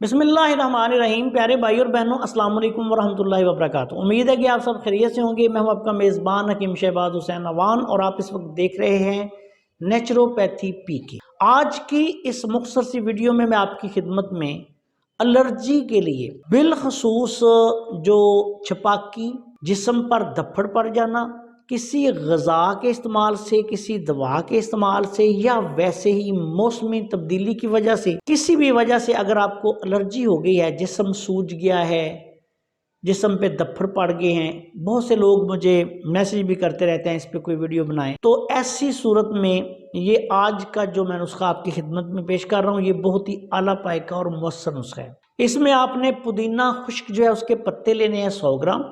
बिस्मिल्लाहिर्रहमानिर्रहीम। प्यारे भाई और बहनों, अस्सलाम वालेकुम वरहमतुल्लाहि वबरकातुहू। उम्मीद है कि आप सब खैरियत से होंगे। मैं हूं आपका मेज़बान हकीम शहबाज हुसैन अवान और आप इस वक्त देख रहे हैं नेचुरोपैथी पीके। आज की इस मुख्तसर सी वीडियो में मैं आपकी खिदमत में एलर्जी के लिए बिलखसूस जो छपाकी, जिस्म पर धब्बड़ पड़ जाना, किसी गज़ा के इस्तेमाल से, किसी दवा के इस्तेमाल से या वैसे ही मौसमी तब्दीली की वजह से, किसी भी वजह से अगर आपको एलर्जी हो गई है, जिस्म सूज गया है, जिस्म पे धब्बड़ पड़ गए हैं, बहुत से लोग मुझे मैसेज भी करते रहते हैं इस पे कोई वीडियो बनाएं। तो ऐसी सूरत में ये आज का जो मैं नुस्खा आपकी खिदमत में पेश कर रहा हूँ, ये बहुत ही आला पाए का और मौसर नुस्खा है। इसमें आपने पुदीना खुश्क जो है उसके पत्ते लेने हैं 100 ग्राम,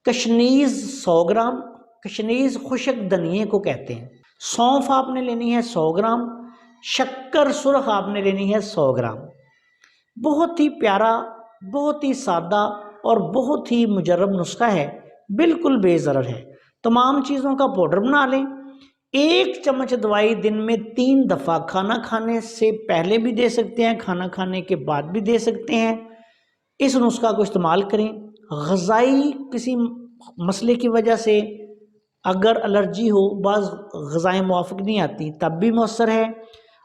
कशनीज 100 ग्राम, कशनीज खुशक धनिए को कहते हैं, सौंफ आपने लेनी है 100 ग्राम, शक्कर सुरख आपने लेनी है 100 ग्राम। बहुत ही प्यारा, बहुत ही सादा और बहुत ही मुजर्रब नुस्खा है, बिल्कुल बेज़रर है। तमाम चीज़ों का पाउडर बना लें। 1 चम्मच दवाई दिन में 3 दफ़ा, खाना खाने से पहले भी दे सकते हैं, खाना खाने के बाद भी दे सकते हैं। इस नुस्खा को इस्तेमाल करें। ग़ज़ाई किसी मसले की वजह से अगर एलर्जी हो, बाज़ ग़ज़ाएँ मुवाफ़िक नहीं आती, तब भी मौसर है।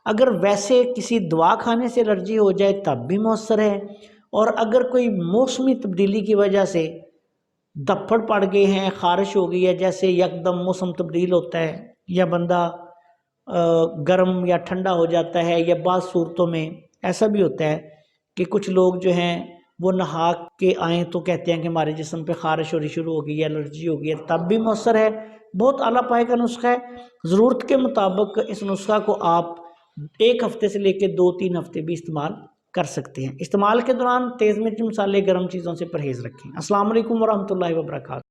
अगर वैसे किसी दवा खाने से एलर्जी हो जाए तब भी मौसर है। और अगर कोई मौसमी तब्दीली की वजह से धब्बड़ पड़ गए हैं, ख़ारिश हो गई है, जैसे यकदम मौसम तब्दील होता है या बंदा गर्म या ठंडा हो जाता है, या बाज़ सूरतों में ऐसा भी होता है कि कुछ लोग जो हैं वो नहा के आएँ तो कहते हैं कि हमारे जिस्म पे ख़ारिश होनी शुरू हो गई है, एलर्जी हो गई है, तब भी मौसर है। बहुत आला पाए का नुस्खा है। ज़रूरत के मुताबिक इस नुस्खा को आप 1 हफ़्ते से लेकर 2-3 हफ़्ते भी इस्तेमाल कर सकते हैं। इस्तेमाल के दौरान तेज़ मिर्च, मसाले, गर्म चीज़ों से परहेज़ रखें। अस्सलाम वालेकुम वरहमतुल्लाहि वबरकातुहू।